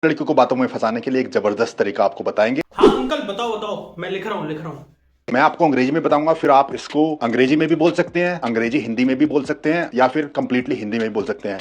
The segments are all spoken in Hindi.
लड़कियों को बातों में फंसाने के लिए एक जबरदस्त तरीका आपको बताएंगे। हाँ अंकल बताओ बताओ, मैं लिख रहा हूँ। मैं आपको अंग्रेजी में बताऊंगा, फिर आप इसको अंग्रेजी में भी बोल सकते हैं, अंग्रेजी हिंदी में भी बोल सकते हैं, या फिर कंप्लीटली हिंदी में भी बोल सकते हैं।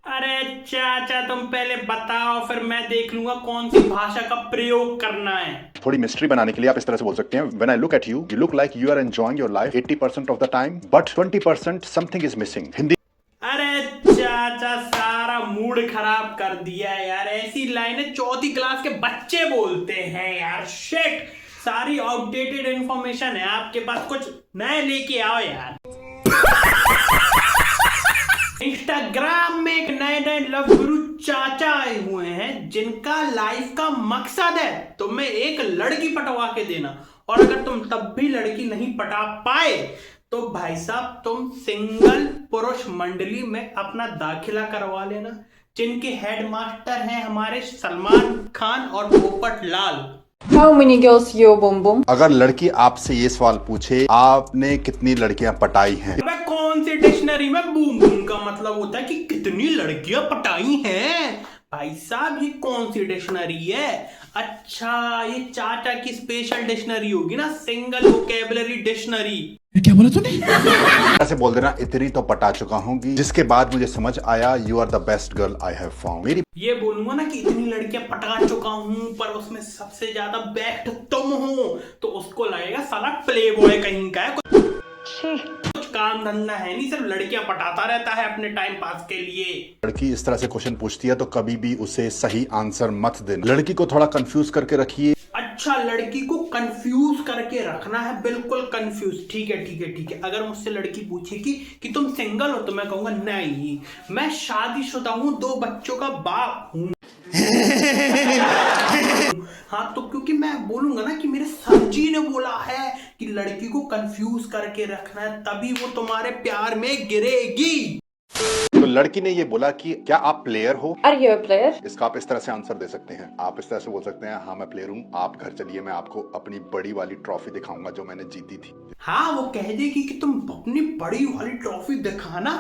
अरे चाचा तुम पहले बताओ, फिर मैं देख लूंगा कौन सी भाषा का प्रयोग करना है। थोड़ी मिस्ट्री बनाने के लिए आप इस तरह से बोल सकते हैं, when I look at you, you look like you are enjoying your life 80% of the time, but 20% something is missing. Hindi. अरे चाचा सारा मूड खराब कर दिया यार, ऐसी लाइनें चौथी क्लास के बच्चे बोलते हैं यार। शिट, सारी आउटडेटेड इंफॉर्मेशन है आपके पास, कुछ नए लेके आओ यार। इंस्टाग्राम में एक नए लव गुरु चाचा आए हुए हैं जिनका लाइफ का मकसद है तुम्हें एक लड़की पटवा के देना, और अगर तुम तब भी लड़की नहीं पटा पाए तो भाई साहब तुम सिंगल पुरुष मंडली में अपना दाखिला करवा लेना, जिनके हेडमास्टर हैं हमारे सलमान खान और Popat Lal. How many girls you boom boom? अगर लड़की आपसे ये सवाल पूछे आपने कितनी लड़कियां पटाई हैं, मैं कौन सी डिक्शनरी में बूम बूम का मतलब होता है कि कितनी लड़कियां पटाई हैं? भाई साहब ये कौन सी डिक्शनरी है? अच्छा ये चाचा की स्पेशल डिक्शनरी होगी ना, सिंगल वोकेबलरी डिक्शनरी। क्या बोला तूने? ऐसे बोल देना इतनी तो पटा चुका हूँ, जिसके बाद मुझे समझ आया you are the best girl I have found. मेरी ये बोलूंगा ना कि इतनी लड़कियां पटा चुका हूं पर उसमें सबसे ज्यादा बेस्ट तुम हो, तो उसको लगेगा साला प्ले बॉय कहीं का है, कुछ काम धंधा है नहीं, सिर्फ लड़कियां पटाता रहता है अपने टाइम पास के लिए। लड़की इस तरह से क्वेश्चन पूछती है तो कभी भी उसे सही आंसर मत देना, लड़की को थोड़ा कंफ्यूज करके रखिए। अच्छा लड़की को कंफ्यूज करके रखना है, बिल्कुल कंफ्यूज। ठीक है। अगर मुझसे लड़की पूछेगी कि तुम सिंगल हो तो मैं कहूंगा नहीं, मैं शादीशुदा हूं, 2 बच्चों का बाप हूं। हाँ तो क्योंकि मैं बोलूंगा ना कि मेरे सर जी ने बोला है कि लड़की को कंफ्यूज करके रखना है, तभी वो तुम्हारे प्यार में गिरेगी। तो लड़की ने ये बोला कि क्या आप प्लेयर हो? Are you a player? इसका आप इस तरह से आंसर दे सकते हैं, आप इस तरह से बोल सकते हैं हाँ मैं प्लेयर हूँ, आप घर चलिए मैं आपको अपनी बड़ी वाली ट्रॉफी दिखाऊंगा जो मैंने जीती थी। हाँ वो कह देगी कि तुम अपनी बड़ी वाली ट्रॉफी दिखाना,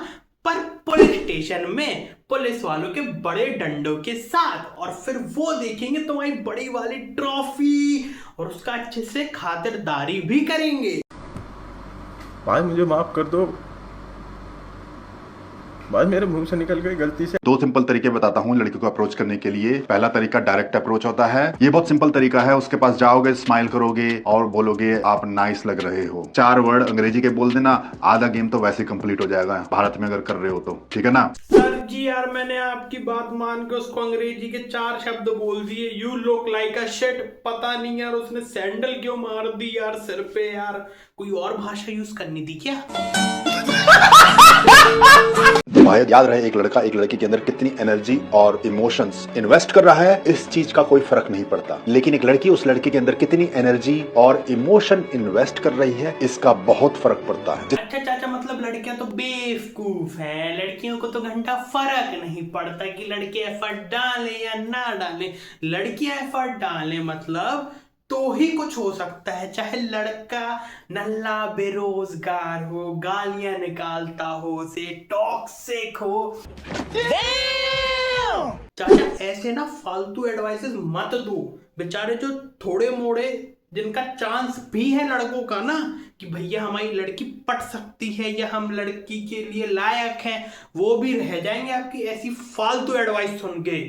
पर पुलिस स्टेशन में पुलिस वालों के बड़े डंडों के साथ, और फिर वो देखेंगे तुम्हारी बड़ी वाली ट्रॉफी और उसका अच्छे से खातिरदारी भी करेंगे। भाई मुझे माफ कर दो भाई, मेरे मुंह से निकल गई गलती से। 2 सिंपल तरीके बताता हूँ लड़की को अप्रोच करने के लिए। पहला तरीका डायरेक्ट अप्रोच होता है, ये बहुत सिंपल तरीका है। उसके पास जाओगे, स्माइल करोगे और बोलोगे आप नाइस लग रहे हो। 4 वर्ड अंग्रेजी के बोल देना, आधा गेम तो वैसे कंप्लीट हो जाएगा भारत में अगर कर रहे हो तो, ठीक है ना? सर जी यार मैंने आपकी बात मान के उसको अंग्रेजी के 4 शब्द बोल दिए, you look like a shit. पता नहीं यार उसने सैंडल क्यों मार दी यार सिर पे, यार कोई और भाषा यूज करनी थी क्या? भाई याद रहे, एक लड़का एक लड़की के अंदर कितनी एनर्जी और इमोशंस इन्वेस्ट कर रहा है इस चीज का कोई फर्क नहीं पड़ता, लेकिन एक लड़की उस लड़के के अंदर कितनी एनर्जी और इमोशन इन्वेस्ट कर रही है इसका बहुत फर्क पड़ता है। अच्छा चाचा मतलब लड़कियां तो बेवकूफ हैं, लड़कियों को तो घंटा फर्क नहीं पड़ता कि लड़के एफर्ट डालें या ना डालें। लड़कियां एफर्ट डालें मतलब तो ही कुछ हो सकता है, चाहे लड़का नल्ला बेरोजगार हो, गालियां निकालता हो, से टॉक्सिक हो। चाचा ऐसे ना फालतू एडवाइसेस मत दो, बेचारे जो थोड़े मोड़े जिनका चांस भी है लड़कों का ना कि भैया हमारी लड़की पट सकती है या हम लड़की के लिए लायक हैं, वो भी रह जाएंगे आपकी ऐसी फालतू एडवाइस सुन के।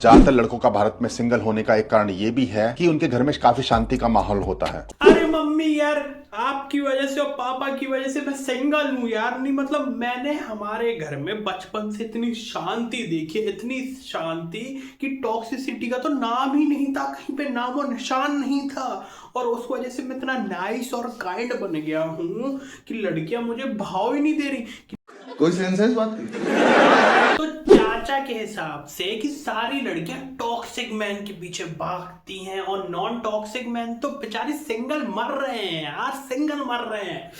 ज्यादातर लड़कों का भारत में सिंगल होने का एक कारण ये भी है कि उनके घर में काफी शांति का माहौल होता है। अरे मम्मी यार आपकी वजह से और पापा की वजह से मैं सिंगल हूँ यार, नहीं मतलब मैंने हमारे घर में बचपन से इतनी शांति देखी, इतनी शांति कि टॉक्सिसिटी का तो नाम ही नहीं था, कहीं पे नामो निशान नहीं था, और उस वजह से मैं इतना नाइस और काइंड बन गया हूँ कि लड़कियां मुझे भाव ही नहीं दे रही। कोई सेंस है इस बात की? तो चाचा के हिसाब से कि सारी लड़कियां टॉक्सिक मैन के पीछे भागती हैं और नॉन टॉक्सिक मैन तो बेचारे सिंगल मर रहे हैं यार, सिंगल मर रहे हैं।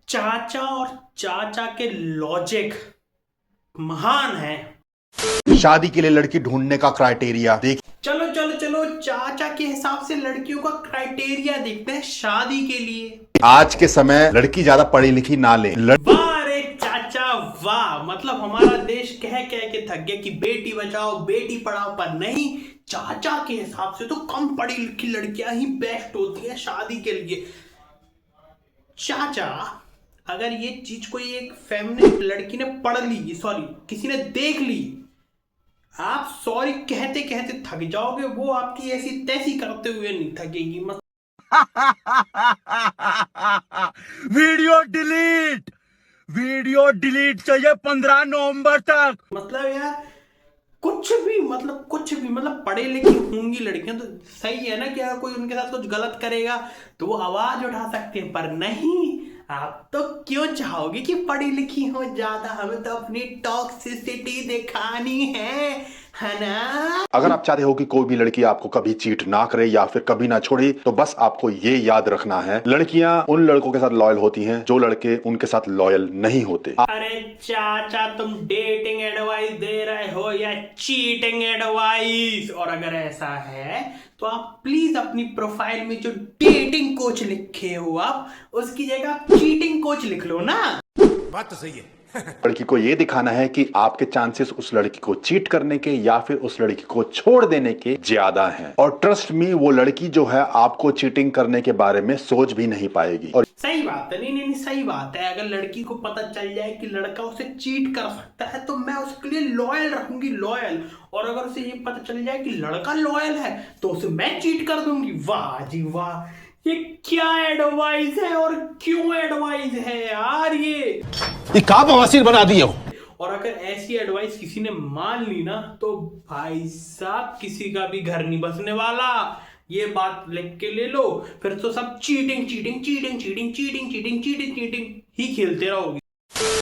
चाचा और चाचा के लॉजिक महान है। शादी के लिए लड़की ढूंढने का क्राइटेरिया देख। चलो चाचा के हिसाब से लड़कियों का क्राइटेरिया देखते हैं शादी के लिए। आज के समय लड़की ज्यादा पढ़ी लिखी ना ले। वाह रे चाचा वाह, मतलब हमारा देश कह के थक गया कि बेटी बचाओ बेटी पढ़ाओ, पर नहीं, चाचा के हिसाब से तो कम पढ़ी लिखी लड़कियां ही बेस्ट होती है शादी के लिए। चाचा, अगर ये चीज कोई एक फेमिनिस्ट लड़की ने पढ़ ली, सॉरी किसी ने देख ली, आप सॉरी कहते कहते थक जाओगे, वो आपकी ऐसी तैसी करते हुए नहीं थकेगी। वीडियो डिलीट चाहिए 15 नवंबर तक। मतलब यार कुछ भी मतलब पढ़े लिखे होंगी लड़कियां तो सही है ना कि अगर कोई उनके साथ कुछ गलत करेगा तो वो आवाज उठा सकते हैं, पर नहीं, आप तो क्यों चाहोगे कि पढ़ी लिखी हो ज्यादा? हमें तो अपनी टॉक्सिसिटी दिखानी है ना? अगर आप चाहते हो कि कोई भी लड़की आपको कभी चीट ना करे या फिर कभी ना छोड़े, तो बस आपको ये याद रखना है, लड़कियां उन लड़कों के साथ लॉयल होती हैं जो लड़के उनके साथ लॉयल नहीं होते। अरे चाचा, तुम डेटिंग एडवाइस दे रहे हो या चीटिंग एडवाइस? और अगर ऐसा है तो आप प्लीज अपनी प्रोफाइल में जो डेटिंग कोच लिखे हो आप, उसकी जगह आप चीटिंग कोच लिख लो ना। बात तो सही है। लड़की को ये दिखाना है कि आपके चांसेस उस लड़की को चीट करने के या फिर उस लड़की को छोड़ देने के ज्यादा हैं। और ट्रस्ट मी, वो लड़की जो है आपको चीटिंग करने के बारे में सोच भी नहीं पाएगी। और सही बात है, नहीं सही बात है। अगर लड़की को पता चल जाए कि लड़का उसे चीट कर सकता है तो मैं उसके लिए लॉयल रहूंगी, लॉयल। और अगर उसे ये पता चल जाए कि लड़का लॉयल है तो उसे मैं चीट कर दूंगी। वाह जी वाह, ये क्या एडवाइस है और क्यों एडवाइस है यार ये का बवासीर बना दिए हो। और अगर ऐसी एडवाइस किसी ने मान ली ना तो भाई साहब किसी का भी घर नहीं बसने वाला। ये बात लिख के ले लो, फिर तो सब cheating cheating cheating cheating cheating cheating cheating cheating ही खेलते रहोगे।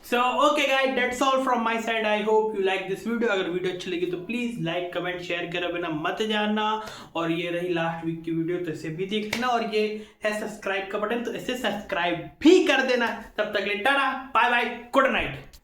So okay guys, that's all from my side. I hope you like this video. अगर वीडियो अच्छी लगी तो प्लीज लाइक कमेंट शेयर करे बिना मत जाना। और ये रही लास्ट वीक की वीडियो तो इसे भी देख लेना। और ये है सब्सक्राइब का बटन तो इसे सब्सक्राइब भी कर देना। तब तक के लिए tata bye bye, good night.